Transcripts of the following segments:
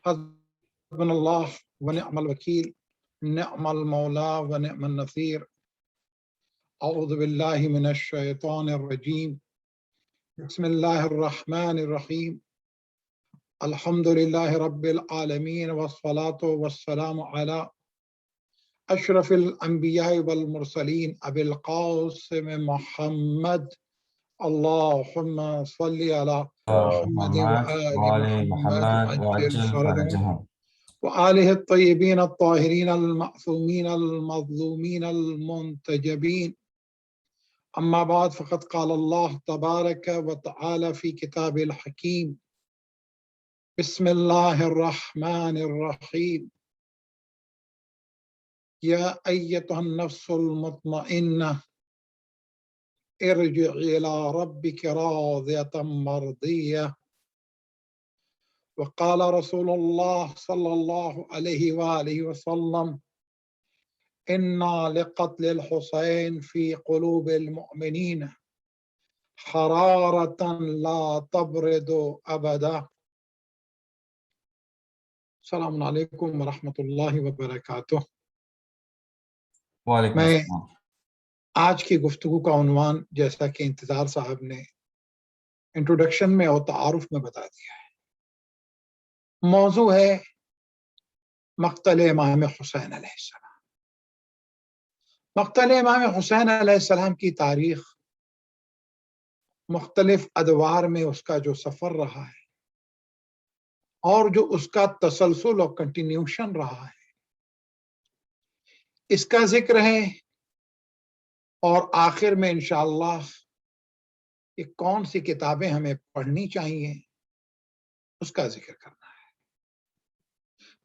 حسبنا اللہ ونعم الوکیل نعم المولا ونعم النصیر اعوذ باللہ من الشیطان الرجیم بسم اللہ الرحمن الرحیم الحمد للہ رب العالمین والصلاة والسلام علی اشرف الانبیاء والمرسلین ابی القاسم محمد اللہم صلی علی محمد وآل محمد وعجل فرجهم وآلہ الطیبین الطاہرین المعصومین المظلومین المنتجبین اما بعد فقد قال اللہ تبارک وتعالی فی کتاب الحکیم بسم اللہ الرحمن الرحیم یا ایتها النفس المطمئنہ ارجعی الی ربک راضیۃ مرضیہ وقال رسول اللہ صلی اللہ علیہ وآلہ وسلم انا لقتل الحسین فی قلوب المؤمنین حرارۃ لا تبرد ابدا۔ السلام علیکم ورحمۃ اللہ وبرکاتہ۔ وعلیکم میں السلام۔ آج کی گفتگو کا عنوان جیسا کہ انتظار صاحب نے انٹروڈکشن میں اور تعارف میں بتا دیا ہے، موضوع ہے مقتل امام حسین علیہ السلام۔ مقتل امام حسین علیہ السلام کی تاریخ مختلف ادوار میں اس کا جو سفر رہا ہے اور جو اس کا تسلسل اور کنٹینیوشن رہا ہے، اس کا ذکر ہے، اور آخر میں انشاءاللہ یہ کون سی کتابیں ہمیں پڑھنی چاہیے اس کا ذکر کرنا ہے۔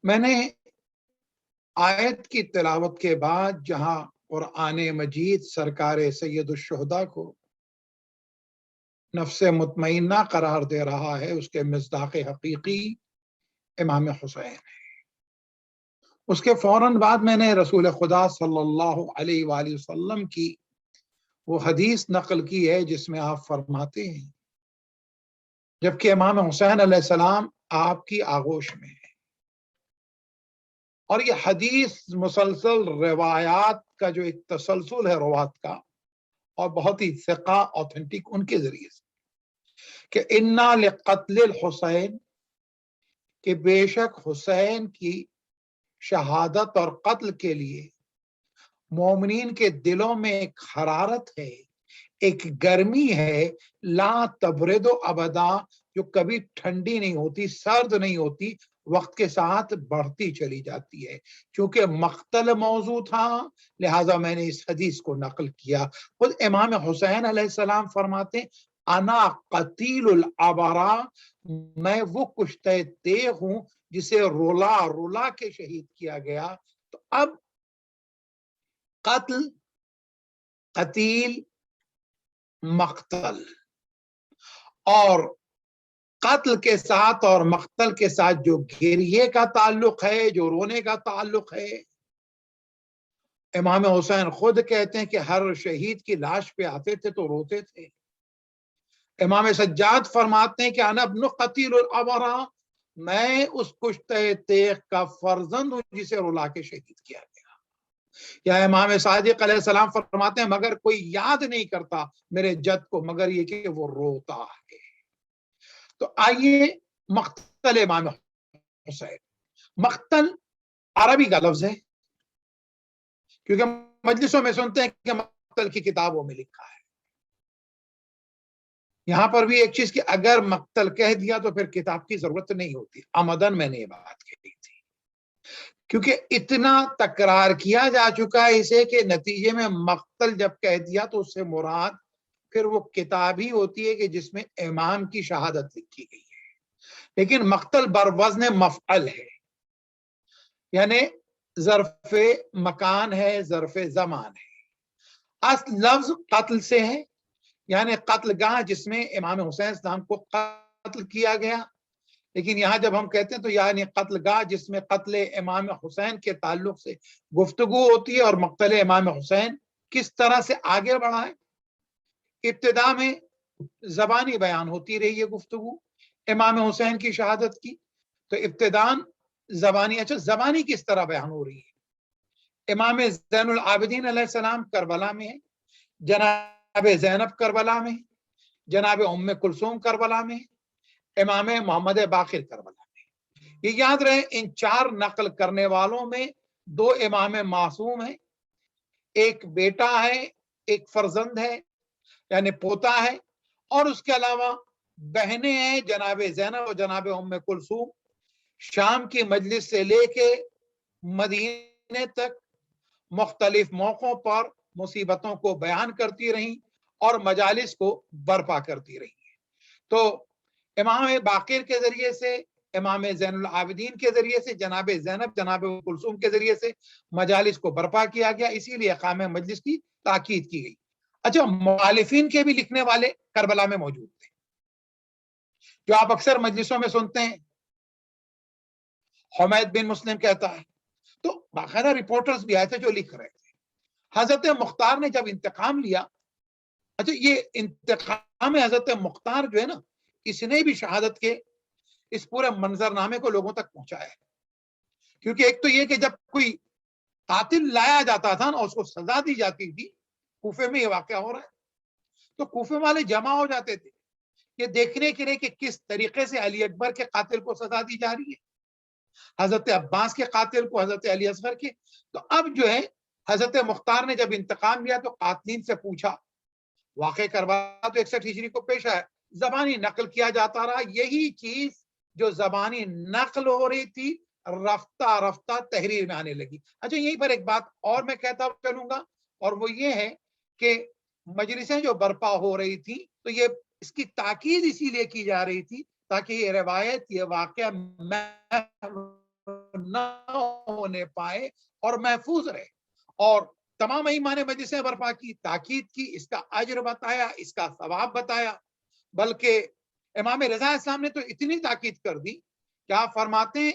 میں نے آیت کی تلاوت کے بعد جہاں قرآن مجید سرکار سید الشہداء کو نفس مطمئنہ قرار دے رہا ہے، اس کے مصداق حقیقی امام حسین ہے۔ اس کے فوراً بعد میں نے رسول خدا صلی اللہ علیہ وآلہ وسلم کی وہ حدیث نقل کی ہے جس میں آپ فرماتے ہیں جبکہ امام حسین علیہ السلام آپ کی آغوش میں ہے، اور یہ حدیث مسلسل روایات کا جو ایک تسلسل ہے روات کا، اور بہت ہی ثقہ اوتھینٹک ان کے ذریعے سے، کہ انا لقتل الحسین، کہ بے شک حسین کی شہادت اور قتل کے لیے مومنین کے دلوں میں ایک حرارت ہے، ایک گرمی ہے، لا تبرد ابدا، جو کبھی ٹھنڈی نہیں ہوتی، سرد نہیں ہوتی، وقت کے ساتھ بڑھتی چلی جاتی ہے۔ چونکہ مقتل موضوع تھا لہٰذا میں نے اس حدیث کو نقل کیا۔ خود امام حسین علیہ السلام فرماتے ہیں انا قتیل الابرا، میں وہ کشتہ تیغ ہوں جسے رولا رولا کے شہید کیا گیا۔ تو اب قتل، قتیل، مقتل، اور قتل کے ساتھ اور مقتل کے ساتھ جو گریے کا تعلق ہے، جو رونے کا تعلق ہے، امام حسین خود کہتے ہیں کہ ہر شہید کی لاش پہ آتے تھے تو روتے تھے۔ امام سجاد فرماتے ہیں کہ انا ابن قتیل الابرا، میں اس کشتہ تیغ کا فرزند ہوں جسے رلا کے شہید کیا گیا۔ یا امام صادق علیہ السلام فرماتے ہیں مگر کوئی یاد نہیں کرتا میرے جد کو مگر یہ کہ وہ روتا ہے۔ تو آئیے مقتل امام حسین۔ مقتل عربی کا لفظ ہے، کیونکہ مجلسوں میں سنتے ہیں کہ مقتل کی کتابوں میں لکھا ہے۔ یہاں پر بھی ایک چیز کہ اگر مقتل کہہ دیا تو پھر کتاب کی ضرورت نہیں ہوتی۔ عمدن میں نے یہ بات کہی تھی، کیونکہ اتنا تکرار کیا جا چکا ہے اسے کہ نتیجے میں مقتل جب کہہ دیا تو اس سے مراد پھر وہ کتاب ہی ہوتی ہے کہ جس میں امام کی شہادت لکھی گئی ہے۔ لیکن مقتل بر وزن مفعل ہے، یعنی ظرف مکان ہے، ظرف زمان ہے۔ اصل لفظ قتل سے ہے، یعنی قتل گاہ جس میں امام حسین السلام کو قتل کیا گیا۔ لیکن یہاں جب ہم کہتے ہیں تو یعنی قتل گاہ جس میں قتل امام حسین کے تعلق سے گفتگو ہوتی ہے، اور مقتل امام حسین کس طرح سے آگے بڑھا ہے۔ ابتدا میں زبانی بیان ہوتی رہی ہے گفتگو امام حسین کی شہادت کی، تو ابتداً زبانی، اچھا زبانی کس طرح بیان ہو رہی ہے؟ امام زین العابدین علیہ السلام کربلا میں ہے، جناب زینب کربلا میں، جناب ام کلثوم کربلا میں، امام محمد باقر کربلا میں۔ یہ یاد رہے ان چار نقل کرنے والوں میں دو امام معصوم ہیں، ایک بیٹا ہے، ایک فرزند ہے یعنی پوتا ہے، اور اس کے علاوہ بہنیں ہیں جناب زینب اور جناب ام کلثوم، شام کی مجلس سے لے کے مدینے تک مختلف موقعوں پر مصیبتوں کو بیان کرتی رہیں اور مجالس کو برپا کرتی رہی۔ تو امام باقر کے ذریعے سے، امام زین العابدین کے ذریعے سے، جناب زینب جناب ام کلثوم کے ذریعے سے مجالس کو برپا کیا گیا، اسی لیے اقام مجلس کی تاکید کی گئی۔ اچھا مخالفین کے بھی لکھنے والے کربلا میں موجود تھے، جو آپ اکثر مجلسوں میں سنتے ہیں، حمید بن مسلم کہتا ہے، تو باقاعدہ رپورٹرز بھی آئے تھے جو لکھ رہے تھے۔ حضرت مختار نے جب انتقام لیا، اچھا یہ انتقام حضرت مختار جو ہے نا، اس نے بھی شہادت کے اس پورے منظرنامے کو لوگوں تک پہنچایا ہے۔ کیونکہ ایک تو یہ کہ جب کوئی قاتل لایا جاتا تھا نا، اس کو سزا دی جاتی تھی، کوفے میں یہ واقعہ ہو رہا ہے، تو کوفے والے جمع ہو جاتے تھے یہ دیکھنے کے لیے کہ کس طریقے سے علی اکبر کے قاتل کو سزا دی جا رہی ہے، حضرت عباس کے قاتل کو، حضرت علی اصغر کے۔ تو اب جو ہے حضرت مختار نے جب انتقام لیا تو قاتلین سے پوچھا، واقع کربلا تو 61 ہجری کو پیش آیا، زبانی نقل کیا جاتا رہا، یہی چیز جو زبانی نقل ہو رہی تھی رفتہ رفتہ تحریر میں آنے لگی۔ اچھا یہیں پر ایک بات اور میں کہتا چلوں گا، اور وہ یہ ہے کہ مجلسیں جو برپا ہو رہی تھی تو یہ اس کی تاکید اسی لیے کی جا رہی تھی تاکہ یہ روایت، یہ واقعہ نہ ہونے پائے اور محفوظ رہے، اور تمام ایمان مجلسیں برپا کی، تاکید کی، اس کا اجر بتایا، اس کا ثواب بتایا۔ بلکہ امام رضا اسلام نے تو اتنی تاکید کر دی کہ آپ فرماتے ہیں،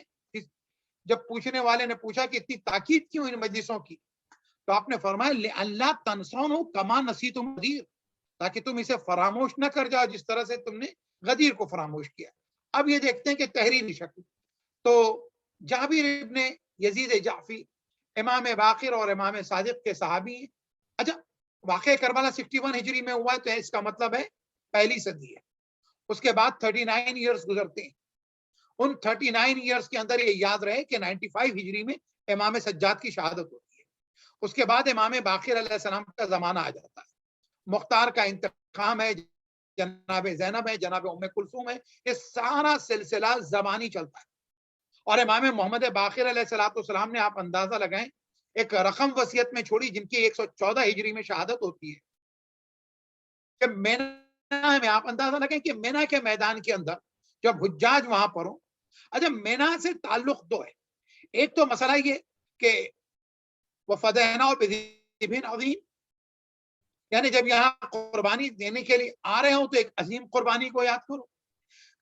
جب پوچھنے والے نے پوچھا کہ اتنی تاکید کیوں ان مجلسوں کی، تو آپ نے فرمایا لِأَلَّا تَنْسَوْنَهُ كَمَا نَسِيتُمْ غَدِيرَ، تاکہ تم اسے فراموش نہ کر جاؤ جس طرح سے تم نے غدیر کو فراموش کیا۔ اب یہ دیکھتے ہیں کہ تحریری شکل، تو جابر ابن یزید جعفی امام باقر اور امام صادق کے صحابی ہیں۔ اچھا واقعہ کربلا 61 ہجری میں ہوا ہے، تو اس کا مطلب ہے پہلی صدی ہے، اس کے بعد 39 ایئرز گزرتے ہیں۔ ان 39 ایئرز کے اندر یہ یاد رہے کہ 95 ہجری میں امام سجاد کی شہادت ہوتی ہے، اس کے بعد امام باقر علیہ السلام کا زمانہ آ جاتا ہے، مختار کا انتقام ہے، جناب زینب ہے، جناب ام کلثوم ہے، یہ سارا سلسلہ زبانی چلتا ہے۔ اور امام محمد باقر علیہ السلام نے، آپ اندازہ لگائیں، ایک رقم وصیت میں چھوڑی جن کی 114 ہجری میں شہادت ہوتی ہے، کہ مینا میں، آپ اندازہ لگائیں کہ مینا کے میدان کے اندر جب حجاج وہاں پر ہوں۔ اچھا مینا سے تعلق دو ہے، ایک تو مسئلہ یہ کہ وَفَدَيْنَاهُ بِذِبْحٍ عَظِيمٍ، یعنی جب یہاں قربانی دینے کے لیے آ رہے ہوں تو ایک عظیم قربانی کو یاد کرو۔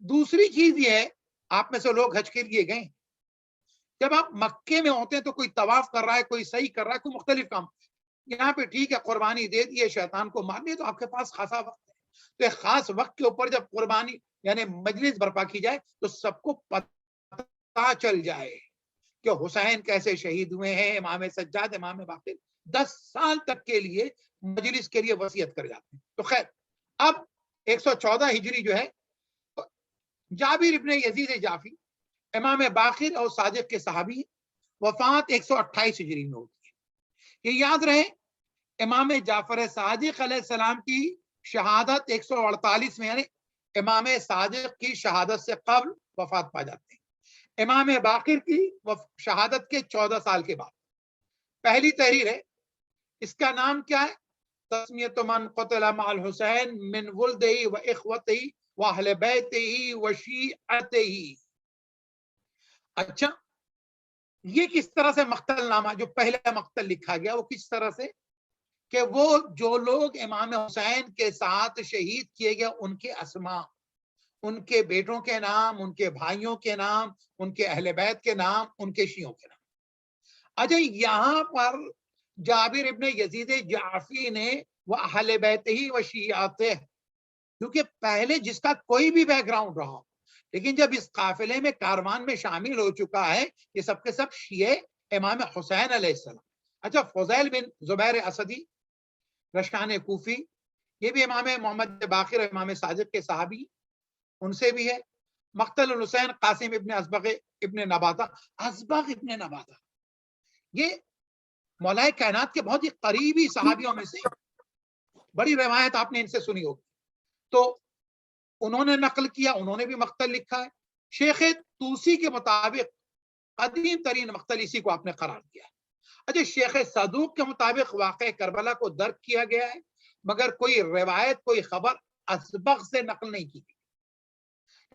دوسری چیز یہ ہے، آپ میں سے لوگ حج کے لیے گئے، جب آپ مکے میں ہوتے ہیں تو کوئی طواف کر رہا ہے، کوئی سعی کر رہا ہے، کوئی مختلف کام، یہاں پہ ٹھیک ہے قربانی دے دیے، شیطان کو مار دیے، تو آپ کے پاس خاصا وقت ہے، تو ایک خاص وقت کے اوپر جب قربانی یعنی مجلس برپا کی جائے تو سب کو پتہ چل جائے کہ حسین کیسے شہید ہوئے ہیں، امام سجاد، امام باقر 10 سال تک کے لیے مجلس کے لیے وصیت کر جاتے ہیں۔ تو خیر اب 114 ہجری جو ہے، جابر ابن یزید جعفی امام باقر اور صادق کے صحابی، وفات 128 ہجری میں ہوتی ہے۔ یہ یاد رہے امام جعفر صادق علیہ السلام کی شہادت 148 میں، یعنی امام صادق کی شہادت سے قبل وفات پا جاتے ہیں، امام باقر کی شہادت کے 14 سال کے بعد۔ پہلی تحریر ہے، اس کا نام کیا ہے؟ تسمیۃ من قتل مع الحسین من ولدہ و اخوتہ و اہل بیتہ و شیعتہ۔ اچھا یہ کس طرح سے مقتل نامہ جو پہلا مقتل لکھا گیا، وہ کس طرح سے کہ وہ جو لوگ امام حسین کے ساتھ شہید کیے گئے ان کے اسماء، ان کے بیٹوں کے نام، ان کے بھائیوں کے نام، ان کے اہل بیت کے نام، ان کے شیعوں کے نام۔ اچھا یہاں پر جابر ابن یزید جعفی نے وہ اہل بیت ہی و شیعاتہ، کیونکہ پہلے جس کا کوئی بھی بیک گراؤنڈ رہا، لیکن جب اس قافلے میں کاروان میں شامل ہو چکا ہے یہ سب کے سب شیعہ امام حسین علیہ السلام. اچھا فضیل بن زبیر اسدی رشان کوفی یہ بھی امام محمد باقر امام صادق کے صحابی، ان سے بھی ہے. مقتل الحسین قاسم ابن ازبغ ابن نباتہ. ازبغ ابن نباتہ یہ مولا کائنات کے بہت ہی قریبی صحابیوں میں سے، بڑی روایت آپ نے ان سے سنی ہوگی. تو انہوں نے نقل کیا، انہوں نے بھی مقتل لکھا ہے. شیخ توسی کے مطابق قدیم ترین مقتل اسی کو آپ نے قرار دیا ہے. اچھا شیخ صدوق کے مطابق واقع کربلا کو درک کیا گیا ہے، مگر کوئی روایت کوئی خبر ازبغ سے نقل نہیں کی گئی.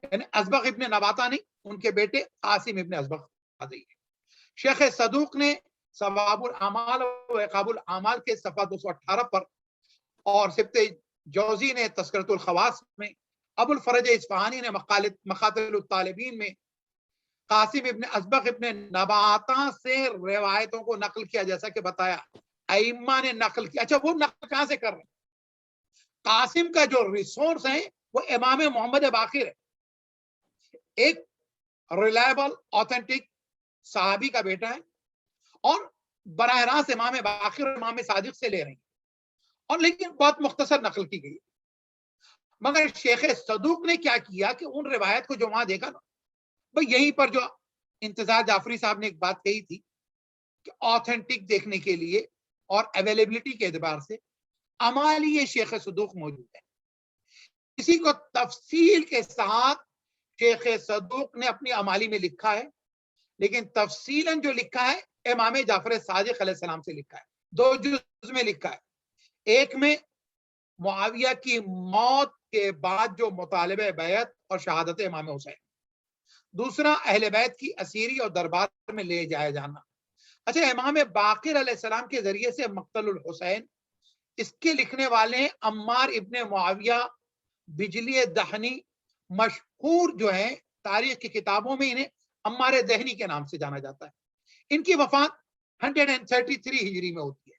یعنی ازبغ ابن نباتہ نہیں، ان کے بیٹے قاسم ابن ازبغ ہے. شیخ صدوق نے ثواب الاعمال و عقاب الاعمال کے صفحہ 218 پر، اور سبت جوزی نے تذکرۃ الخواص میں، ابو الفرج اصفہانی نے مقاتل الطالبین میں قاسم ابن ازبغ ابن نباتہ سے روایتوں کو نقل کیا، جیسا کہ بتایا ائمہ نے نقل کیا. اچھا وہ نقل کہاں سے کر رہے ہیں؟ قاسم کا جو ریسورس ہے وہ امام محمد باقر ہے، ایک ریلائبل آتھینٹک صحابی کا بیٹا ہے، اور براہ راست امام باقر اور امام صادق سے لے رہے ہیں، اور لیکن بہت مختصر نقل کی گئی. مگر شیخ صدوق نے کیا کیا کہ ان روایت کو جو وہاں دیکھا نا، بھئی یہیں پر جو انتظار جعفری صاحب نے ایک بات کہی تھی کہ آتھینٹک دیکھنے کے لیے اور اویلیبلٹی کے اعتبار سے امالی شیخ صدوق موجود ہے. اسی کو تفصیل کے ساتھ شیخ صدوق نے اپنی امالی میں لکھا ہے، لیکن تفصیلاً جو لکھا ہے امام جعفر صادق علیہ السلام سے لکھا ہے. 2 جز میں لکھا ہے. ایک میں معاویہ کی موت کے بعد جو مطالبہ بیعت اور شہادت امام حسین، دوسرا اہل بیت کی اسیری اور دربار میں لے جایا جانا. اچھا امام باقر علیہ السلام کے ذریعے سے مقتل الحسین، اس کے لکھنے والے ہیں عمار ابن معاویہ بجلی دہنی، مشہور جو ہیں تاریخ کی کتابوں میں انہیں عمار دہنی کے نام سے جانا جاتا ہے. ان کی وفات 133 ہجری میں ہوتی ہے.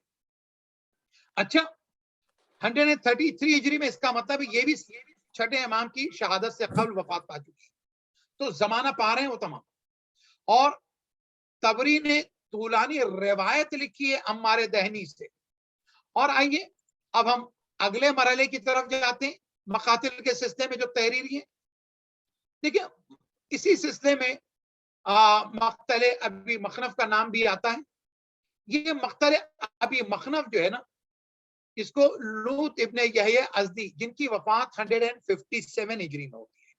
اچھا 133 ہجری میں، اس کا مطلب یہ بھی چھٹے امام کی شہادت سے قبل وفات پا چکی، تو زمانہ پا رہے ہیں وہ تمام. اور طبری نے طولانی روایت لکھی ہے عمار دہنی سے. اور آئیے اب ہم اگلے مرحلے کی طرف جاتے ہیں، مقاتل کے سلسلے میں جو تحریری ہے. دیکھیں اسی سلسلے میں مقتل ابی مخنف کا نام بھی آتا ہے. یہ مقتل ابی مخنف جو ہے نا، اس کو لوط ابن یحییٰ ازدی، جن کی وفات 157 ہجری میں ہوتی ہے،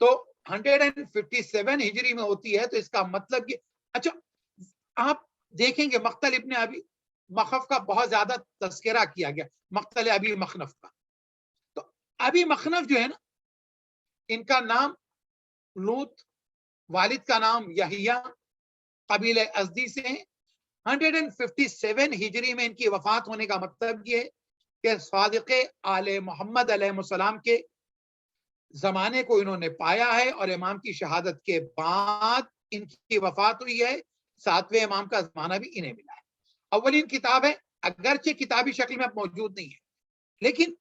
تو 157 ہجری میں ہوتی ہے، تو اس کا مطلب یہ. اچھا آپ دیکھیں گے مقتل ابن ابی مخنف کا بہت زیادہ تذکرہ کیا گیا، مقتل ابی مخنف کا. تو ابی مخنف جو ہے نا، ان کا نام لوط، والد کا نام یحییٰ، قبیلہ ازدی سے ہیں. 157 ہجری میں ان کی وفات ہونے کا مطلب یہ ہے کہ صادق آل محمد علیہ السلام کے زمانے کو انہوں نے پایا ہے، اور امام کی شہادت کے بعد ان کی وفات ہوئی ہے. 7ویں امام کا زمانہ بھی انہیں ملا ہے. اولین کتاب ہے، اگرچہ کتابی شکل میں اب موجود نہیں ہے، لیکن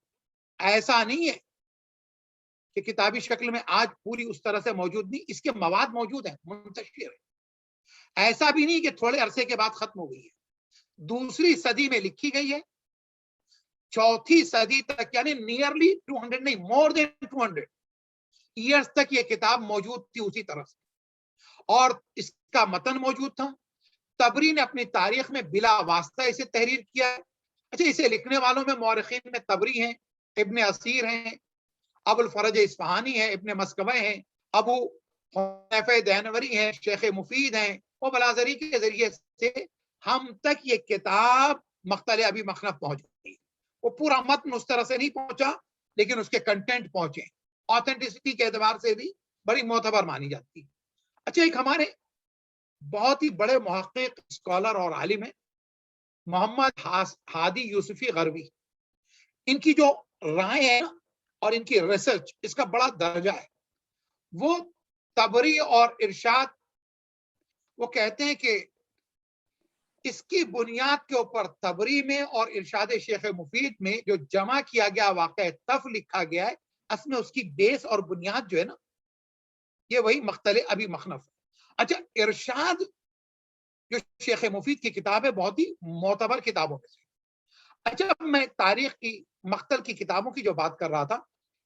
ایسا نہیں ہے کہ کتابی شکل میں آج پوری اس طرح سے موجود نہیں، اس کے مواد موجود ہیں، منتشر ہے. ایسا بھی نہیں کہ تھوڑے عرصے کے بعد ختم ہو گئی ہے. 2ری صدی میں لکھی گئی ہے، 4تھی صدی تک، یعنی نیئرلی 200 نہیں، مور دین 200 ایئرز تک یہ کتاب موجود تھی اسی طرح سے، اور اس کا متن موجود تھا. طبری نے اپنی تاریخ میں بلا واسطہ اسے تحریر کیا ہے. اچھا اسے لکھنے والوں میں مورخین میں طبری ہیں، ابن اسیر ہیں، ابو الفرج اصفہانی ہیں، ابن مسکوہ ہیں، ابو حنیفہ دہنوری ہیں، شیخ مفید ہیں. وہ بلازری کے ذریعے سے ہم تک یہ کتاب مقتل ابی مخنف پہنچ گئی. وہ پورا متن اس طرح سے نہیں پہنچا، لیکن اس کے کنٹینٹ پہنچے. آتھینٹسٹی کے اعتبار سے بھی بڑی معتبر مانی جاتی. اچھا ایک ہمارے بہت ہی بڑے محقق، اسکالر اور عالم ہیں محمد ہادی یوسفی غروی. ان کی جو رائے ہے اور ان کی ریسرچ، اس کا بڑا درجہ ہے. وہ طبری اور ارشاد، وہ کہتے ہیں کہ اس کی بنیاد کے اوپر طبری میں اور ارشاد شیخ مفید میں جو جمع کیا گیا واقع تف لکھا گیا ہے، اس میں اس کی بیس اور بنیاد جو ہے نا، یہ وہی مقتل ابی مخنف. اچھا ارشاد جو شیخ مفید کی کتاب ہے بہت ہی معتبر کتابوں میں سے. اچھا اب میں تاریخ کی مقتل کی کتابوں کی جو بات کر رہا تھا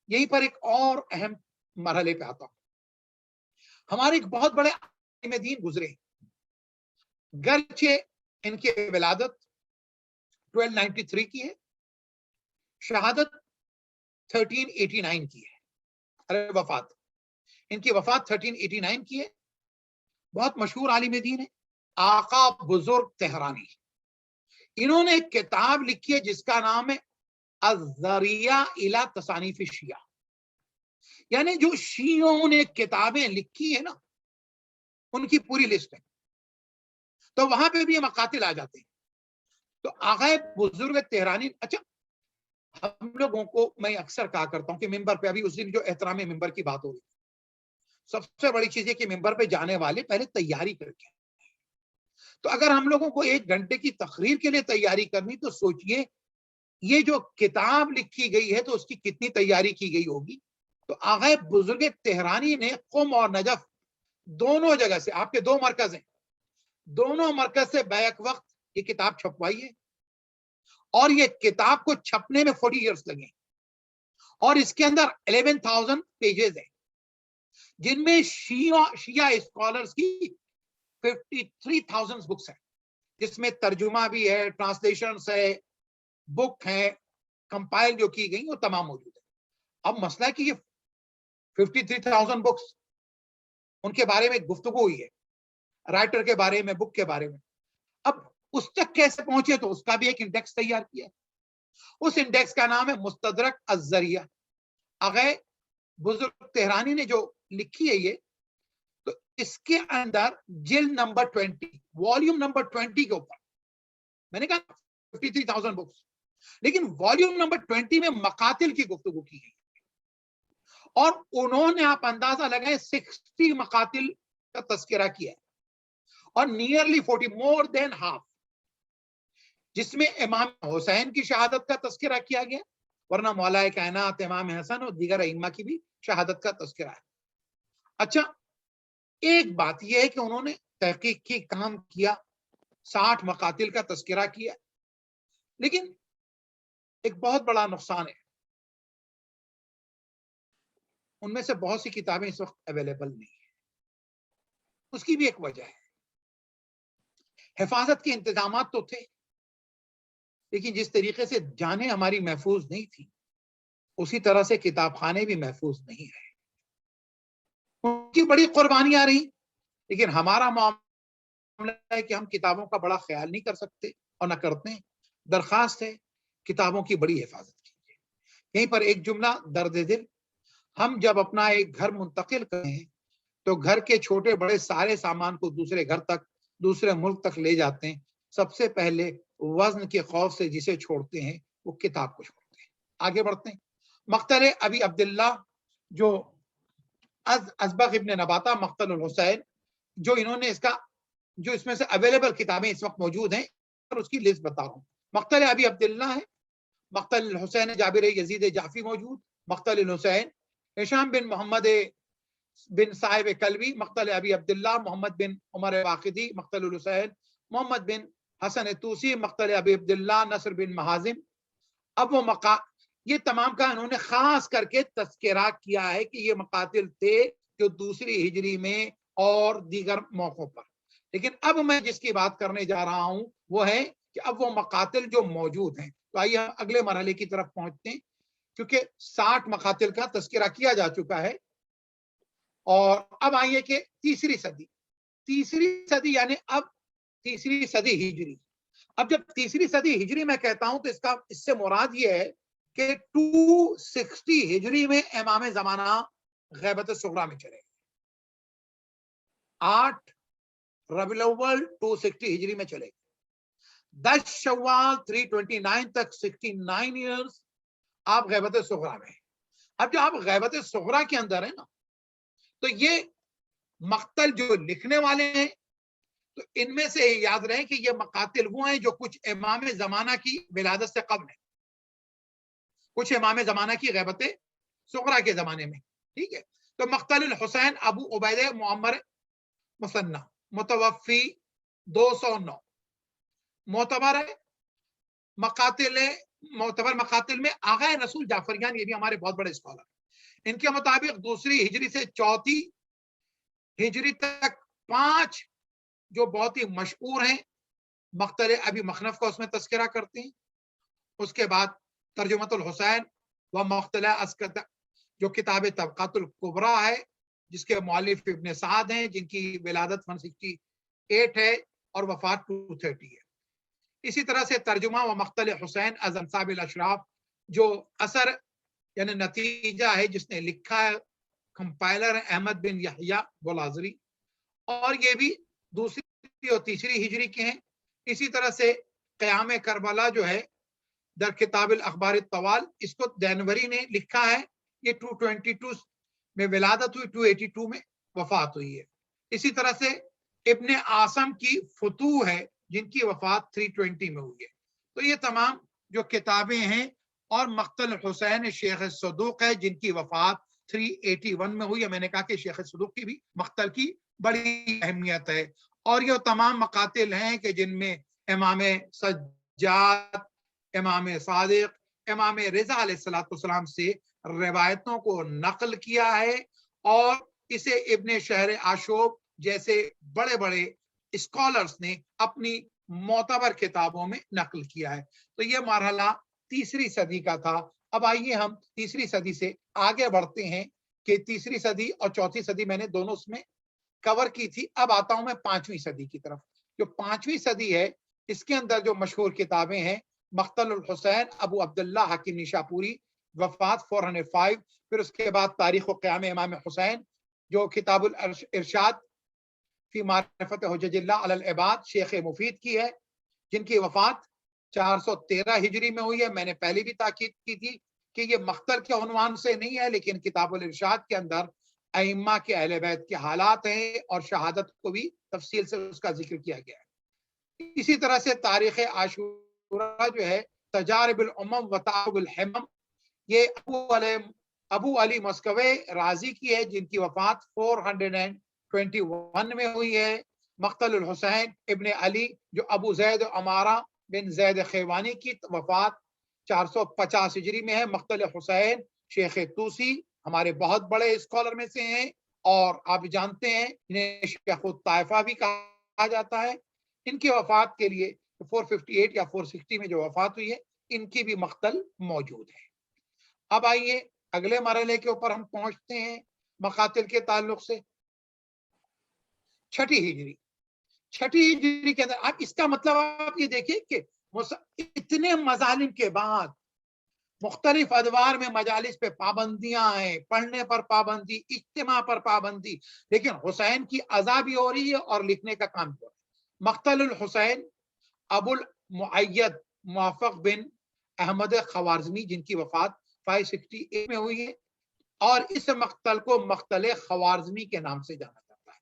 یہیں پر ایک اور اہم مرحلے پہ آتا ہوں. ہمارے ایک بہت بڑے عالم دین گزرے ہیں، گرچہ ان کی ولادت 1293 کی ہے، شہادت 1389 کی ہے، وفات ان کی وفات 1389 کی ہے. بہت مشہور عالم دین ہے آقا بزرگ تہرانی. انہوں نے ایک کتاب لکھی ہے جس کا نام ہے الذریعہ الی تصانیف الشیعہ، یعنی جو شیعوں نے کتابیں لکھی ہیں نا ان کی پوری لسٹ ہے. تو وہاں پہ بھی یہ مقاتل آ جاتے ہیں. تو آقا بزرگ تہرانی، اچھا ہم لوگوں کو میں اکثر کہا کرتا ہوں کہ ممبر پہ، ابھی اس دن جو احترام ممبر کی بات ہو رہی، سب سے بڑی چیز ہے کہ ممبر پہ جانے والے پہلے تیاری کر کے. تو اگر ہم لوگوں کو 1 گھنٹے کی تقریر کے لیے تیاری کرنی تو سوچئے یہ جو کتاب لکھی گئی ہے تو اس کی کتنی تیاری کی گئی ہوگی. تو آقا بزرگ تہرانی نے قم اور نجف دونوں جگہ سے، آپ کے 2 مرکز ہیں، دونوں مرکز سے بیک وقت یہ کتاب چھپوائی ہے. اور یہ کتاب کو چھپنے میں 40 ایئرس لگے، اور اس کے اندر 11,000 پیجز ہیں جن میں شیعہ اسکالرز کی 53,000 بکس ہیں، جس میں ترجمہ بھی ہے، ٹرانسلیشنز ہے، بک ہیں کمپائل جو کی گئی وہ تمام موجود ہے. اب مسئلہ ہے کہ یہ 53,000 بکس ان کے بارے میں گفتگو ہوئی ہے، رائٹر کے بارے میں، بک کے بارے میں. اب اس تک کیسے پہنچے تو اس کا بھی ایک انڈیکس تیار کیا. اس انڈیکس کا نام ہے مستدرک الذریعہ. آقا بزرگ تہرانی نے جو لکھی ہے یہ، تو اس کے اندر جلد نمبر 20، والیوم نمبر 20 کے اوپر میں نے کہا 53,000 بکس، لیکن والیوم نمبر 20 میں مقاتل کی گفتگو کی گئی. اور انہوں نے آپ اندازہ لگائیں 60 مقاتل کا تذکرہ کیا ہے، اور نیئرلی 40، مور دین ہاف، جس میں امام حسین کی شہادت کا تذکرہ کیا گیا، ورنہ مولا کائنات امام حسن اور دیگر ائمہ کی بھی شہادت کا تذکرہ ہے. اچھا ایک بات یہ ہے کہ انہوں نے تحقیق کی، کام کیا، 60 مقاتل کا تذکرہ کیا، لیکن ایک بہت بڑا نقصان ہے، ان میں سے بہت سی کتابیں اس وقت اویلیبل نہیں ہیں. اس کی بھی ایک وجہ ہے، حفاظت کے انتظامات تو تھے لیکن جس طریقے سے جانیں ہماری محفوظ نہیں تھی اسی طرح سے کتاب خانے بھی محفوظ نہیں رہے. ان کی بڑی قربانیاں رہی، لیکن ہمارا معاملہ ہے کہ ہم کتابوں کا بڑا خیال نہیں کر سکتے اور نہ کرتے ہیں. درخواست ہے کتابوں کی بڑی حفاظت کیجیے. یہیں پر ایک جملہ درد دل، ہم جب اپنا ایک گھر منتقل کریں ہیں تو گھر کے چھوٹے بڑے سارے سامان کو دوسرے گھر تک، دوسرے ملک تک لے جاتے ہیں، سب سے پہلے وزن کے خوف سے جسے چھوڑتے ہیں وہ کتاب کو چھوڑتے ہیں. آگے بڑھتے ہیں. مقتل ابی عبداللہ جو ازبغ ابن نباتہ مقتل الحسین، جو انہوں نے جو اس میں سے اویلیبل کتابیں اس وقت موجود ہیں اور اس کی لسٹ بتا رہا ہوں. مقتل ابی عبداللہ ہے، مقتل الحسین جابر یزید جعفی موجود، مقتل الحسین ہشام بن محمد بن صاحب کلوی، مقتل ابی عبداللہ محمد بن عمر واقدی، مقتل الحسین محمد بن حسن توسی، مقتل ابی عبداللہ نصر بن محازم. اب وہ یہ تمام کا انہوں نے خاص کر کے تذکرہ کیا ہے کہ یہ مقاتل تھے جو دوسری ہجری میں اور دیگر موقعوں پر. لیکن اب میں جس کی بات کرنے جا رہا ہوں وہ ہے کہ اب وہ مقاتل جو موجود ہیں. تو آئیے ہم اگلے مرحلے کی طرف پہنچتے ہیں، کیونکہ 60 مقاتل کا تذکرہ کیا جا چکا ہے. اور اب آئیے کہ تیسری صدی یعنی اب تیسری صدی ہجری. اب جب تیسری صدی ہجری میں کہتا ہوں تو اس سے مراد یہ ہے کہ 260 ہجری میں امام زمانہ غیبت صغریٰ میں چلے گئے. 8 ربیع الاول 260 ہجری میں چلے گئے. 10 شوال 329 تک 69 ایئرز آپ غیبت صغریٰ میں. اب جو آپ غیبت صغریٰ کے اندر ہیں نا، تو یہ مقتل جو لکھنے والے ہیں تو ان میں سے یاد رہے کہ یہ مقاتل وہ ہیں جو کچھ امام زمانہ کی ولادت سے قبل ہیں، کچھ امام زمانہ کی غیبت صغریٰ کے زمانے میں. ٹھیک ہے. تو مقتل الحسین ابو عبید معمر مسنہ متوفی 209 معتبر مقاتل میں آغا رسول جعفریان، یہ بھی ہمارے بہت بڑے اسکالر، ان کے مطابق دوسری ہجری سے چوتھی ہجری تک 5 جو بہت ہی مشہور ہیں مقتل ابی مخنف کا اس میں تذکرہ کرتے ہیں. اس کے بعد ترجمۃ الحسین و مقتل اسکت جو کتاب طبقات الکبریٰ ہے جس کے مؤلف ابن سعد ہیں، جن کی ولادت 168 ہے اور وفات 230 ہے. اسی طرح سے ترجمہ و مقتل حسین از انصاب الاشراف جو اثر یعنی نتیجہ ہے جس نے لکھا ہے کمپائلر احمد بن یحییٰ بولازری، اور یہ بھی دوسری اور تیسری ہجری کے ہیں. اسی طرح سے قیام کربلا جو ہے در کتاب الاخبار الطوال، اس کو دینوری نے لکھا ہے، یہ 222 میں ولادت ہوئی، 282 میں وفات ہوئی ہے. اسی طرح سے ابن عاصم کی فتوح ہے جن کی وفات 320 میں ہوئی ہے. تو یہ تمام جو کتابیں ہیں، اور مقتل حسین شیخ صدوق ہے جن کی وفات 381 میں ہوئی ہے. میں نے کہا کہ شیخ صدوق کی بھی مقتل کی بڑی اہمیت ہے. اور یہ تمام مقاتل ہیں کہ جن میں امام سجاد، امام صادق، امام رضا علیہ السلام سے روایتوں کو نقل کیا ہے، اور اسے ابن شہر آشوب جیسے بڑے بڑے اسکالرز نے اپنی معتبر کتابوں میں نقل کیا ہے. تو یہ مرحلہ تیسری صدی کا تھا. اب آئیے ہم تیسری صدی سے آگے بڑھتے ہیں کہ تیسری صدی اور چوتھی صدی میں نے دونوں اس میں کور کی تھی. اب آتا ہوں میں 5ویں صدی کی طرف. جو 5ویں صدی ہے اس کے اندر جو مشہور کتابیں ہیں، مقتل الحسین ابو عبداللہ حکیم نیشاپوری وفات 405، پھر اس کے بعد تاریخ و قیام امام حسین جو کتاب الارشاد فی معرفت حجج اللہ علی العباد شیخ مفید کی ہے، جن کی وفات 413 ہجری میں ہوئی ہے. میں نے پہلے بھی تاکید کی تھی کہ یہ مقتل کے عنوان سے نہیں ہے، لیکن کتاب الارشاد کے اندر ائمہ کے اہل بیت کے حالات ہیں اور شہادت کو بھی تفصیل سے اس کا ذکر کیا گیا ہے. اسی طرح سے تاریخ عاشورہ جو ہے تجارب الامم و تعاقب الحمم، یہ ابو علی مسکوی رازی کی ہے جن کی وفات 421 میں ہوئی ہے. مقتل الحسین ابن علی جو ابو زید عمارہ بن زید خیوانی کی وفات 450 ہجری میں ہے. مقتل حسین شیخ طوسی ہمارے بہت بڑے اسکالر میں سے ہیں، اور آپ جانتے ہیں انہیں شیخ الطائفہ بھی کہا جاتا ہے. ان کی وفات کے لیے 458 یا 460 میں جو وفات ہوئی ہے، ان کی بھی مقتل موجود ہے. اب آئیے اگلے مرحلے کے اوپر ہم پہنچتے ہیں مقاتل کے تعلق سے. چھٹی ہجری کے اندر آپ اس کا مطلب آپ یہ دیکھیں کہ اتنے مظالم کے بعد مختلف ادوار میں مجالس پہ پابندیاں ہیں، پڑھنے پر پابندی، اجتماع پر پابندی، لیکن حسین کی ازا بھی ہو رہی ہے اور لکھنے کا کام بھی ہو رہا ہے. مقتل الحسین ابو المعید موافق بن احمد خوارزمی جن کی وفات 568 میں ہوئی ہے، اور اس مقتل کو مقتل خوارزمی کے نام سے جانا جاتا ہے.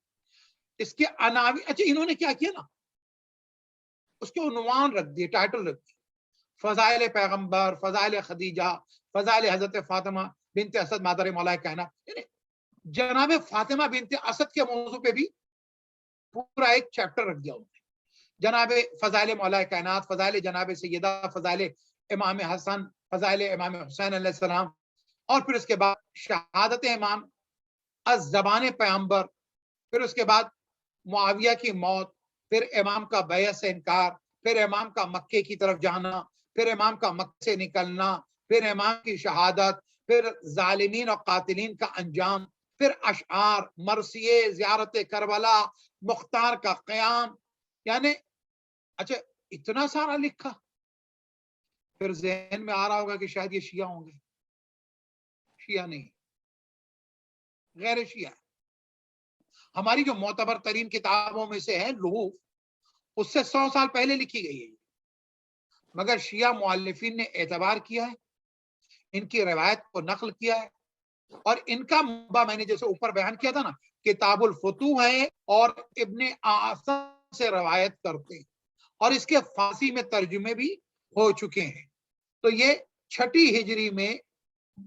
اس کے عناوین، اچھا انہوں نے کیا کیا نا، اس کے عنوان رکھ دیے، ٹائٹل رکھ دیے، فضائل پیغمبر، فضائل خدیجہ، فضائل حضرت فاطمہ بنت اسد مادر مولا کائنات. یعنی جناب فاطمہ بنت اسد کے موضوع پہ بھی پورا ایک چیپٹر رکھ دیا انہوں نے. جناب فضائل مولا کائنات، فضائل جناب سیدہ، فضائل امام حسن، فضائل امام حسین علیہ السلام، اور پھر اس کے بعد شہادت امام از زبان پیغمبر، پھر اس کے بعد معاویہ کی موت، پھر امام کا بیعت سے انکار، پھر امام کا مکے کی طرف جانا، پھر امام کا مکے سے نکلنا، پھر امام کی شہادت، پھر ظالمین اور قاتلین کا انجام، پھر اشعار، مرثیے، زیارت کربلا، مختار کا قیام. یعنی اچھا اتنا سارا لکھا. پھر ذہن میں آ رہا ہوگا کہ شاید یہ شیعہ ہوں گے. شیعہ نہیں، غیر شیعہ. ہماری جو معتبر ترین کتابوں میں سے ہے لحوف، اس سے 100 سال پہلے لکھی گئی ہے، مگر شیعہ مؤلفین نے اعتبار کیا ہے، ان کی روایت کو نقل کیا ہے، اور ان کا منبع میں نے جیسے اوپر بیان کیا تھا نا، کتاب الفتوح ہے اور ابن عاصم سے روایت کرتے ہیں، اور اس کے فارسی میں ترجمے بھی ہو چکے ہیں. تو یہ چھٹی ہجری میں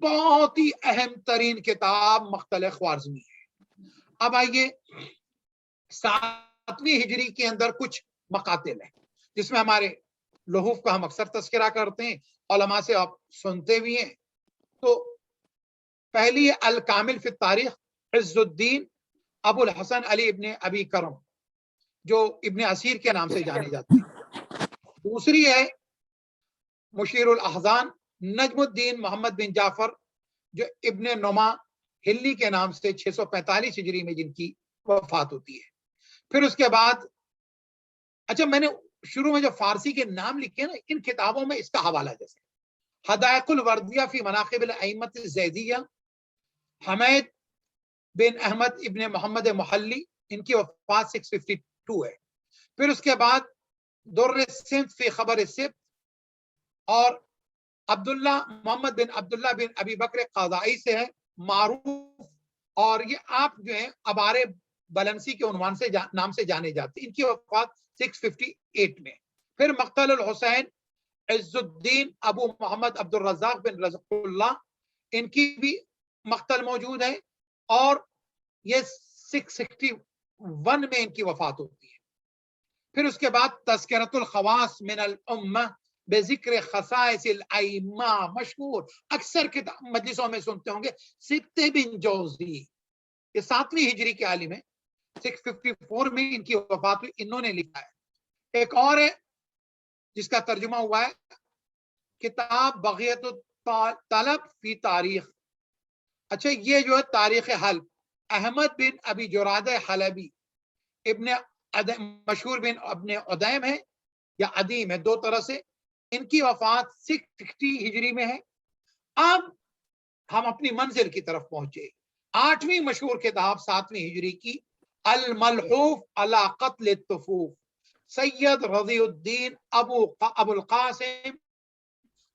بہت ہی اہم ترین کتاب مقتل خوارزمی ہے۔ اب آئیے 7ویں ہجری کے اندر کچھ مقاتل ہیں جس میں ہمارے لحوف کا ہم اکثر تذکرہ کرتے ہیں، علماء سے آپ سنتے بھی ہیں۔ تو پہلی الکامل فی التاریخ عز الدین ابو الحسن علی ابن ابی کرم جو ابن اسیر کے نام سے جانے جاتے ہیں۔ دوسری ہے مشیر الاحزان نجم الدین محمد بن جعفر جو ابن نما ہلی کے نام سے 645 ہجری میں جن کی وفات ہوتی ہے۔ پھر اس کے بعد اچھا میں نے شروع میں جو فارسی کے نام لکھے نا ان کتابوں میں اس کا حوالہ جیسے حدائق الوردیہ فی مناقب الائمۃ الزیدیہ حمید بن احمد ابن محمد محلی، ان کی وفات 652 ہے۔ پھر اس کے بعد در السمت فی خبر السبت اور عبداللہ محمد بن عبداللہ بن ابی بکر قاضائی سے ہے معروف، اور یہ آپ جو ہیں ابار بلنسی کے عنوان سے نام سے جانے جاتے ہیں۔ ان کی وفات 658 میں۔ پھر مقتل الحسین عز الدین ابو محمد عبد الرزاق بن رزق اللہ، ان کی بھی مقتل موجود ہے اور یہ 661 میں ان کی وفات ہوتی ہے۔ پھر اس کے بعد تذکرۃ الخواص من الامہ بذکر خصائص الائمہ، مشہور اکثر مجلسوں میں سنتے ہوں گے، سبت بن جوزی، یہ 7ویں ہجری کے عالم ہیں، 654 میں ان کی وفات ہوئی، انہوں نے لکھا ہے۔ ایک اور ہے جس کا ترجمہ ہوا ہے کتاب بغیت الطلب فی تاریخ، اچھا یہ جو ہے تاریخ حلب، احمد بن ابی جراد حلبی ابن مشہور بن ابن عدیم ہے یا عدیم ہے، دو طرح سے، ان کی وفات 660 ہجری میں ہے۔ اب ہم اپنی منزل کی طرف پہنچے، 8ویں مشہور کتاب 7ویں ہجری کی الملحوف علی قتل الطفوف سید رضی الدین ابو القاسم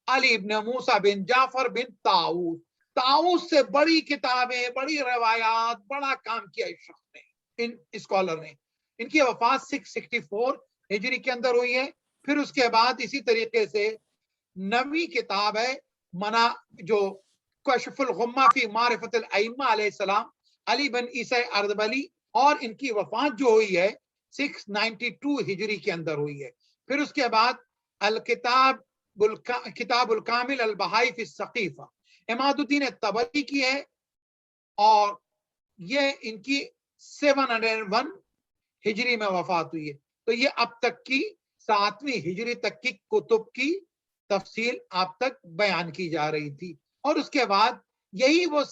علی ابن موسیٰ بن جعفر بن طاؤس، طاؤس سے بڑی کتابیں، بڑی روایات، بڑا کام کیا اس شخص نے، ان اسکالر نے۔ ان کی وفات 664 ہجری کے اندر ہوئی ہے۔ پھر اس کے بعد اسی طریقے سے 9ویں کتاب ہے جو کشف الغمہ فی معرفت الائمہ علیہ السلام علی بن عیسیٰ اردبیلی، اور ان کی وفات جو ہوئی ہے 692 ہجری کے اندر ہوئی ہے۔ پھر اس کے بعد کتاب الکامل البہائی فی السقیفہ عماد الدین طبری کی ہے، اور یہ ان کی 701 ہجری میں وفات ہوئی ہے۔ تو یہ اب تک کی 7ویں ہجری تک کی کتب کی تفصیل آپ تک بیان کی جا رہی تھی، اور اس کے بعد یہی وہ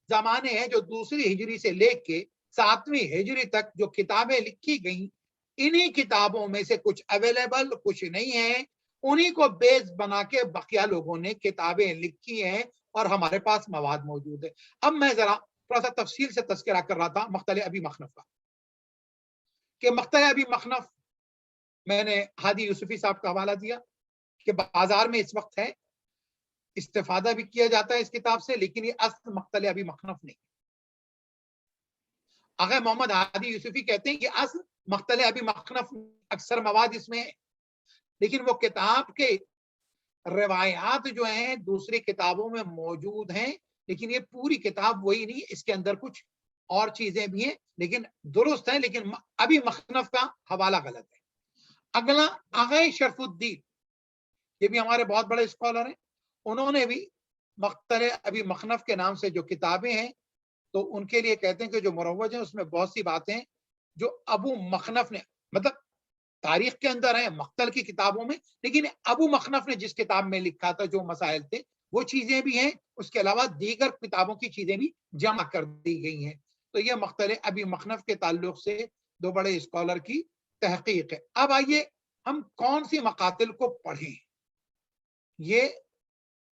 زمانے ہیں جو دوسری ہجری سے لے کے 7ویں ہجری تک جو کتابیں لکھی گئیں، انہی کتابوں میں سے کچھ اویلیبل کچھ نہیں ہیں، انہی کو بیس بنا کے بقیہ لوگوں نے کتابیں لکھی ہیں اور ہمارے پاس مواد موجود ہے۔ اب میں ذرا تھوڑا سا تفصیل سے تذکرہ کر رہا تھا مقتل ابی مخنف کا، کہ مقتل ابی مخنف میں نے ہادی یوسفی صاحب کا حوالہ دیا کہ بازار میں اس وقت ہے، استفادہ بھی کیا جاتا ہے اس کتاب سے، لیکن یہ اصل مقتل ابی مخنف نہیں۔ اگر محمد ہادی یوسفی کہتے ہیں کہ اصل مقتل ابی مخنف، اکثر مواد اس میں ہے، لیکن وہ کتاب کے روایات جو ہیں دوسری کتابوں میں موجود ہیں، لیکن یہ پوری کتاب وہی نہیں، اس کے اندر کچھ اور چیزیں بھی ہیں لیکن درست ہیں، لیکن ابی مخنف کا حوالہ غلط ہے۔ اگلا آغا شرف الدین، یہ بھی ہمارے بہت بڑے اسکالر ہیں، انہوں نے بھی مقتل ابی مخنف کے نام سے جو کتابیں ہیں تو ان کے لیے کہتے ہیں کہ جو مروج ہیں اس میں بہت سی باتیں جو ابو مخنف نے، مطلب تاریخ کے اندر ہیں مقتل کی کتابوں میں، لیکن ابو مخنف نے جس کتاب میں لکھا تھا جو مسائل تھے وہ چیزیں بھی ہیں، اس کے علاوہ دیگر کتابوں کی چیزیں بھی جمع کر دی گئی ہیں۔ تو یہ مقتل ابی مخنف کے تعلق سے دو بڑے اسکالر کی تحقیق ہے۔ اب آئیے ہم کون سی مقاتل کو پڑھیں، یہ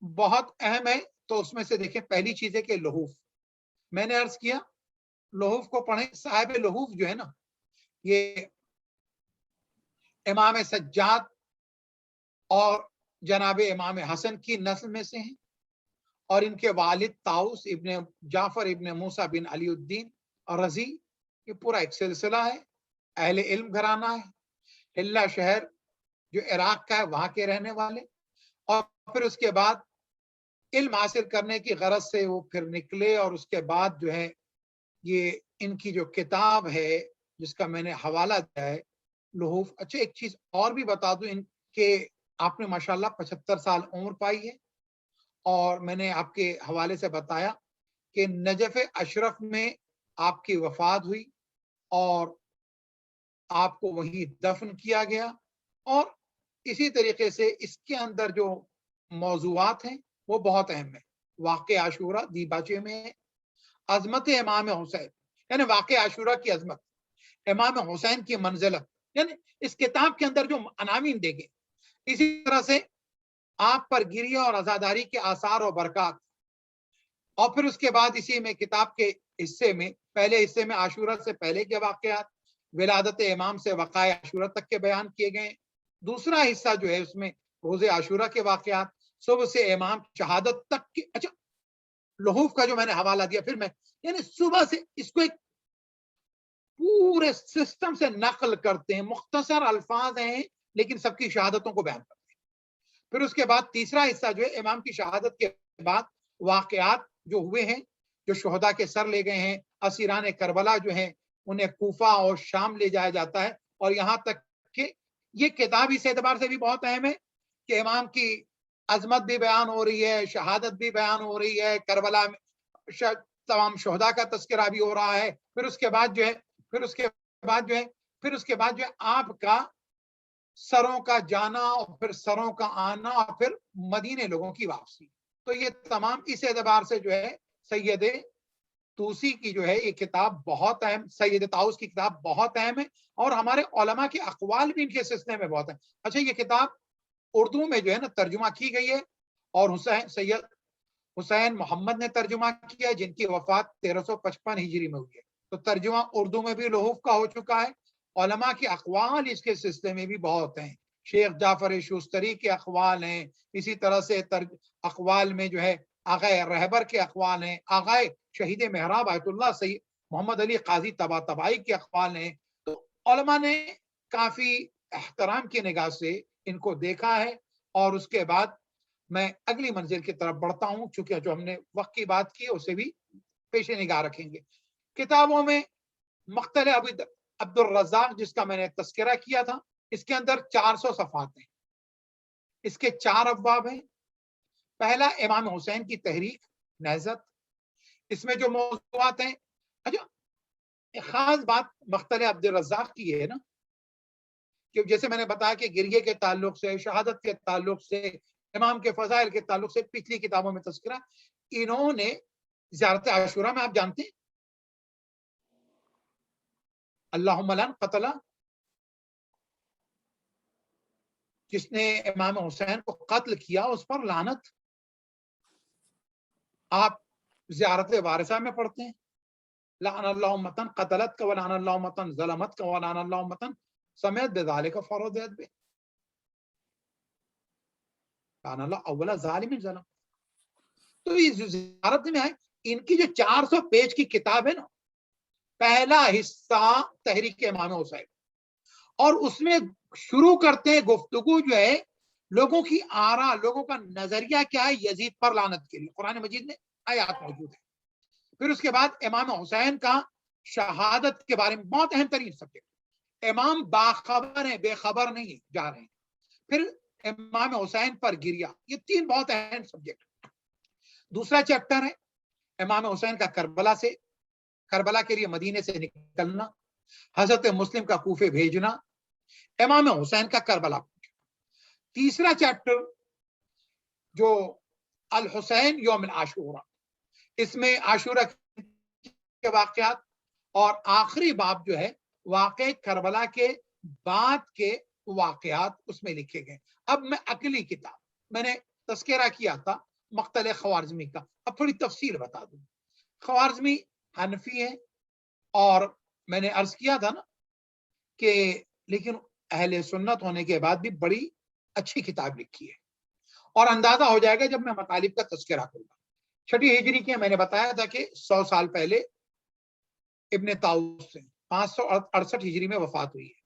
بہت اہم ہے۔ تو اس میں سے دیکھیں پہلی چیز ہے کہ لحوف، میں نے عرض کیا لحوف کو پڑھیں۔ صاحب لحوف جو ہے نا یہ امام سجاد اور جناب امام حسن کی نسل میں سے ہیں، اور ان کے والد طاؤس ابن جعفر ابن موسیٰ بن علی الدین رضی، یہ پورا ایک سلسلہ ہے، اہل علم گھرانہ ہے، حلہ شہر جو عراق کا ہے وہاں کے رہنے والے۔ اور پھر اس کے بعد علم حاصل کرنے کی غرض سے وہ پھر نکلے، اور اس کے بعد جو ہے یہ ان کی جو کتاب ہے جس کا میں نے حوالہ دیا ہے لحوف. اچھا ایک چیز اور بھی بتا دوں، ان کے آپ نے ماشاءاللہ 75 سال عمر پائی ہے، اور میں نے آپ کے حوالے سے بتایا کہ نجف اشرف میں آپ کی وفات ہوئی اور آپ کو وہیں دفن کیا گیا. اور اسی طریقے سے اس کے اندر جو موضوعات ہیں وہ بہت اہم ہیں. واقع عاشورہ دیباچے میں ہے، عظمت امام حسین یعنی واقع عاشورہ کی عظمت، امام حسین کی منزلت، یعنی اس کتاب کے اندر جو عناوین دے گئے. اسی طرح سے آپ پر گریہ اور عزاداری کے آثار و برکات، اور پھر اس کے بعد اسی میں کتاب کے حصے میں پہلے حصے میں عاشورہ سے پہلے کے واقعات، ولادت امام سے وقائع عاشورہ تک کے بیان کیے گئے. دوسرا حصہ جو ہے اس میں روز عاشورہ کے واقعات، صبح سے امام شہادت تک کے. اچھا لحوف کا جو میں نے حوالہ دیا، پھر میں یعنی صبح سے اس کو ایک پورے سسٹم سے نقل کرتے ہیں، مختصر الفاظ ہیں لیکن سب کی شہادتوں کو بیان کرتے ہیں. پھر اس کے بعد تیسرا حصہ جو ہے امام کی شہادت کے بعد واقعات جو ہوئے ہیں، جو شہداء کے سر لے گئے ہیں، اسیران کربلا جو ہیں انہیں کوفہ اور شام لے جایا جاتا ہے. اور یہاں تک کہ یہ کتاب اس اعتبار سے بھی بہت اہم ہے کہ امام کی عظمت بھی بیان ہو رہی ہے، شہادت بھی بیان ہو رہی ہے، کربلا میں تمام شہداء کا تذکرہ بھی ہو رہا ہے. پھر اس کے بعد جو ہے آپ کا سروں کا جانا اور پھر سروں کا آنا اور پھر مدینے لوگوں کی واپسی. تو یہ تمام اس اعتبار سے جو ہے سید طوسی کی جو ہے یہ کتاب بہت اہم، سید طاؤس کی کتاب بہت اہم ہے، اور ہمارے علماء کے اقوال بھی ان کے سلسلے میں بہت ہیں. اچھا یہ کتاب اردو میں جو ہے نا ترجمہ کی گئی ہے، اور سید حسین محمد نے ترجمہ کیا جن کی وفات 1355 ہجری میں ہوئی ہے. تو ترجمہ اردو میں بھی لحوف کا ہو چکا ہے. علماء کے اقوال اس کے سلسلے میں بھی بہت ہیں، شیخ جعفر شوستری کے اقوال ہیں، اسی طرح سے اقوال میں جو ہے آغائے رہبر کے اقوال ہیں، آغائے شہید محراب آیت اللہ سید محمد علی قاضی طباطبائی کے اقوال ہیں. تو علماء نے کافی احترام کی نگاہ سے ان کو دیکھا ہے. اور اس کے بعد میں اگلی منزل کی طرف بڑھتا ہوں، چونکہ جو ہم نے وقت کی بات کی اسے بھی پیش نگاہ رکھیں گے. کتابوں میں مختلف عبد الرزاق جس کا میں نے تذکرہ کیا تھا، اس کے اندر 400 صفحات ہیں، اس کے 4 ابواب ہیں. پہلا امام حسین کی تحریک نہضت، اس میں جو موضوعات ہیں. اچھا ایک خاص بات مختلف عبد الرزاق کی ہے نا، کہ جیسے میں نے بتایا کہ گریے کے تعلق سے، شہادت کے تعلق سے، امام کے فضائل کے تعلق سے پچھلی کتابوں میں تذکرہ، انہوں نے زیارت عاشورہ میں آپ جانتے ہیں اللہم لن قتل، جس نے امام حسین کو قتل کیا اس پر لعنت، آپ زیارت وارثہ میں پڑھتے ہیں لعن اللہ امتن قتلت کا ولعن اللہ امتن ظلمت کا ولعن اللہ امتن سمیت بذالک فرضیت بے، لعن اللہ اولا ظالم ظلم. تو یہ زیارت میں آئے، ان کی جو 400 پیج کی کتاب ہے نا، پہلا حصہ تحریک امام حسین، اور اس میں شروع کرتے ہیں گفتگو جو ہے لوگوں کی آرا، لوگوں کا نظریہ کیا ہے یزید پر لعنت کے لیے، قرآن مجید میں آیات موجود ہے. پھر اس کے بعد امام حسین کا شہادت کے بارے میں بہت اہم ترین سبجیکٹ، امام باخبر ہیں بے خبر نہیں جا رہے ہیں. پھر امام حسین پر گریہ، یہ 3 بہت اہم سبجیکٹ. دوسرا چیپٹر ہے امام حسین کا کربلا کے لیے مدینے سے نکلنا، حضرت مسلم کا کوفے بھیجنا، امام حسین کا کربلا. تیسرا چیپٹر جو الحسین یوم العاشورہ، اس میں عاشورہ کے واقعات، اور آخری باب جو ہے واقع کربلا کے بعد کے واقعات اس میں لکھے گئے. اب میں اگلی کتاب میں نے تذکرہ کیا تھا مختلف خوارزمی کا، اب تھوڑی تفصیل بتا دوں. خوارزمی حنفی ہے، اور میں نے عرض کیا تھا نا کہ لیکن اہل سنت ہونے کے بعد بھی بڑی اچھی کتاب لکھی ہے، اور اندازہ ہو جائے گا جب میں مطالب کا تذکرہ کروں گا. 6 ہجری کی میں نے بتایا تھا کہ 100 سال پہلے ابن طاؤس سے 568 ہجری میں وفات ہوئی ہے.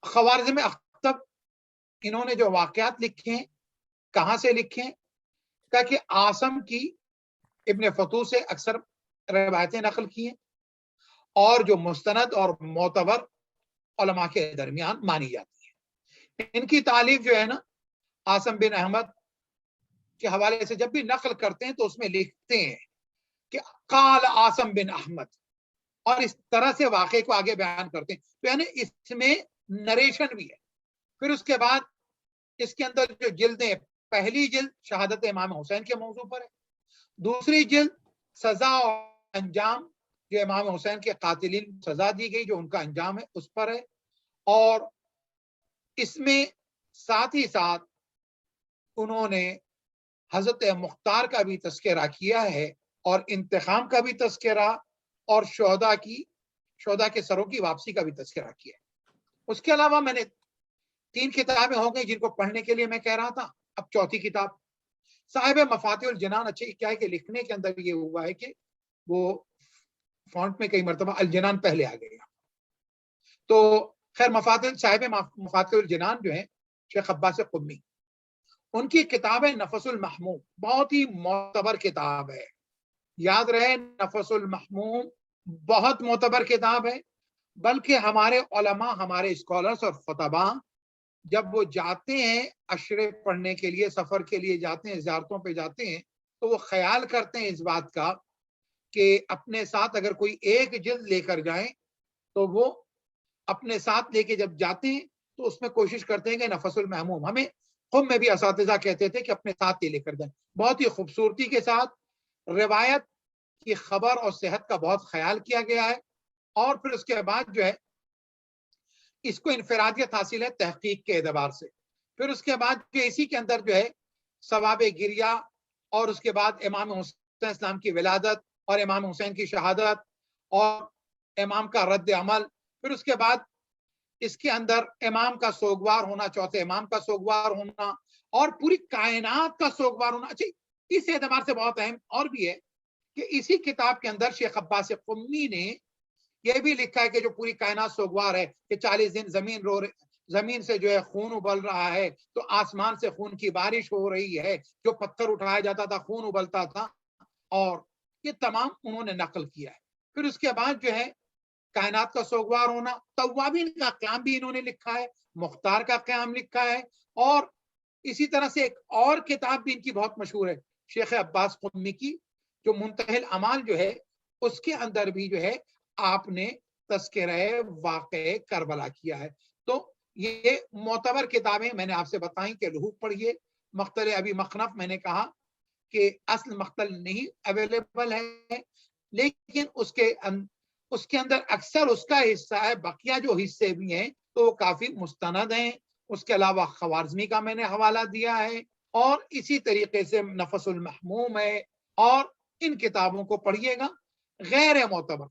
خوارزم اختب انہوں نے جو واقعات لکھے ہیں، کہاں سے لکھے ہیں، تاکہ آسم کی ابن فتوح سے اکثر روایتیں نقل کی ہیں اور جو مستند اور معتبر علماء کے درمیان مانی جاتی ہیں. ان کی تعلیف جو ہے نا آسم بن احمد کے حوالے سے جب بھی نقل کرتے ہیں تو اس میں لکھتے ہیں کہ قال آسم بن احمد، اور اس طرح سے واقعے کو آگے بیان کرتے ہیں. تو یعنی اس میں نریشن بھی ہے. پھر اس کے بعد اس کے اندر جو جلدیں، پہلی جلد شہادت امام حسین کے موضوع پر ہے، دوسری جلد سزا اور انجام جو امام حسین کے قاتلین سزا دی گئی جو ان کا انجام ہے اس پر ہے، اور اس میں ساتھ ہی ساتھ انہوں نے حضرت مختار کا بھی تذکرہ کیا ہے اور انتقام کا بھی تذکرہ اور شہداء کے سروں کی واپسی کا بھی تذکرہ کیا ہے. اس کے علاوہ میں نے 3 کتابیں ہو گئی جن کو پڑھنے کے لیے میں کہہ رہا تھا. اب چوتھی کتاب صاحب مفاتیح الجنان. اچھے کیا ہے کہ لکھنے کے اندر یہ ہوا ہے کہ وہ فونٹ میں کئی مرتبہ الجنان پہلے آ گیا. تو خیر صاحب مفاتیح الجنان جو ہیں شیخ عباس قمی، ان کی کتاب ہے نفس المحموم، بہت ہی معتبر کتاب ہے. یاد رہے نفس المحموم بہت معتبر کتاب ہے. بلکہ ہمارے علماء، ہمارے اسکالرز اور خطباء جب وہ جاتے ہیں اشرے پڑھنے کے لیے، سفر کے لیے جاتے ہیں، زیارتوں پہ جاتے ہیں، تو وہ خیال کرتے ہیں اس بات کا کہ اپنے ساتھ اگر کوئی ایک جلد لے کر جائیں تو وہ اپنے ساتھ لے کے جب جاتے ہیں تو اس میں کوشش کرتے ہیں کہ نفس المحموم، ہمیں قم میں بھی اساتذہ کہتے تھے کہ اپنے ساتھ ہی لے کر جائیں. بہت ہی خوبصورتی کے ساتھ روایت کی خبر اور صحت کا بہت خیال کیا گیا ہے. اور پھر اس کے بعد جو ہے اس کو انفرادیت حاصل ہے تحقیق کے اعتبار سے. پھر اس کے بعد جو اسی کے اندر جو ہے ثواب گریہ، اور اس کے بعد امام حسین اسلام کی ولادت اور امام حسین کی شہادت اور امام کا رد عمل. پھر اس کے بعد اس کے اندر امام کا سوگوار ہونا، چوتھے امام کا سوگوار ہونا اور پوری کائنات کا سوگوار ہونا. اچھا اس اعتبار سے بہت اہم اور بھی ہے کہ اسی کتاب کے اندر شیخ عباس قمی نے یہ بھی لکھا ہے کہ جو پوری کائنات سوگوار ہے کہ 40 دن زمین سے جو ہے خون ابل رہا ہے، تو آسمان سے خون کی بارش ہو رہی ہے، جو پتھر اٹھایا جاتا تھا خون ابلتا تھا، اور یہ تمام انہوں نے نقل کیا ہے. پھر اس کے بعد جو ہے کائنات کا سوگوار ہونا، توابین کا قیام بھی انہوں نے لکھا ہے، مختار کا قیام لکھا ہے، اور اسی طرح سے ایک اور کتاب بھی ان کی بہت مشہور ہے شیخ عباس قمی کی جو منتہی الاعمال جو ہے، اس کے اندر بھی جو ہے آپ نے تذکرہ واقع کربلا کیا ہے. تو یہ معتبر کتابیں میں نے آپ سے بتائیں کہ لحوق پڑھیے. مقتل ابی مخنف میں نے کہا کہ اصل مقتل نہیں اویلیبل ہے، لیکن اس کے اندر اکثر اس کا حصہ ہے، بقیہ جو حصے بھی ہیں تو وہ کافی مستند ہیں. اس کے علاوہ خوارزمی کا میں نے حوالہ دیا ہے، اور اسی طریقے سے نفس المحموم ہے، اور ان کتابوں کو پڑھیے گا. غیر معتبر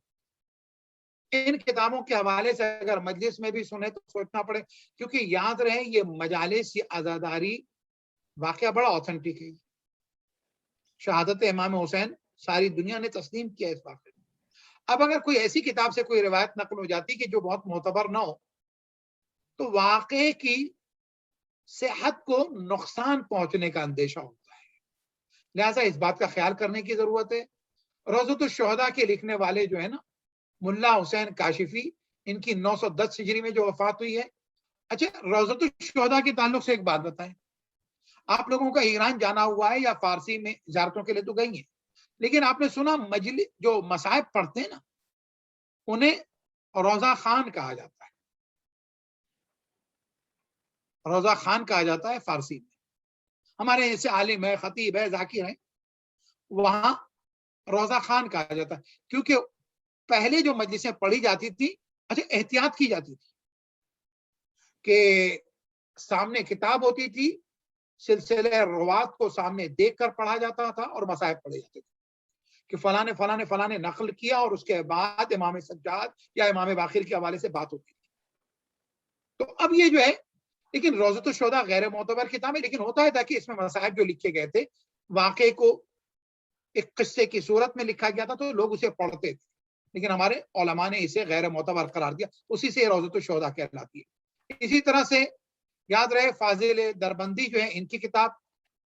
ان کتابوں کے حوالے سے اگر مجلس میں بھی سنے تو سوچنا پڑے، کیونکہ یاد رہے یہ مجالس، یہ عزاداری واقعہ بڑا اوتھینٹک ہے. شہادت امام حسین ساری دنیا نے تسلیم کیا اس واقعے. اب اگر کوئی ایسی کتاب سے کوئی روایت نقل ہو جاتی کہ جو بہت معتبر نہ ہو تو واقعے کی صحت کو نقصان پہنچنے کا اندیشہ ہوتا ہے. لہٰذا اس بات کا خیال کرنے کی ضرورت ہے. روضۃ الشہداء کے لکھنے والے جو ہے نا ملا حسین کاشفی، ان کی 910 ہجری میں جو وفات ہوئی ہے. اچھا روضۃ الشہداء کے تعلق سے ایک بات بتائیں، آپ لوگوں کا ایران جانا ہوا ہے یا فارسی میں زیارتوں کے لیے تو گئی ہیں، لیکن آپ نے سنا مجلس جو مصائب پڑھتے ہیں نا انہیں روضہ خان کہا جاتا ہے. روضہ خان کہا جاتا ہے فارسی میں. ہمارے جیسے عالم ہے، خطیب ہے، ذاکر ہے، وہاں روضہ خان کہا جاتا ہے کیونکہ پہلے جو مجلسیں پڑھی جاتی تھی، اچھا احتیاط کی جاتی تھی کہ سامنے کتاب ہوتی تھی، سلسلہ روات کو سامنے دیکھ کر پڑھا جاتا تھا اور مصائب پڑھے جاتے تھے کہ فلاں نے نقل کیا، اور اس کے بعد امام سجاد یا امام باقر کے حوالے سے بات ہوتی تھی. تو اب یہ جو ہے، لیکن روضۃ الشہداء غیر معتبر کتاب ہے، لیکن ہوتا ہے تاکہ اس میں مصائب جو لکھے گئے تھے واقعے کو ایک قصے کی صورت میں لکھا گیا تھا تو لوگ اسے پڑھتے تھے، لیکن ہمارے علماء نے اسے غیر معتبر قرار دیا، اسی سے روضۃ الشہداء کہلاتی ہے. اسی طرح سے یاد رہے فاضل دربندی جو ہے ان کی کتاب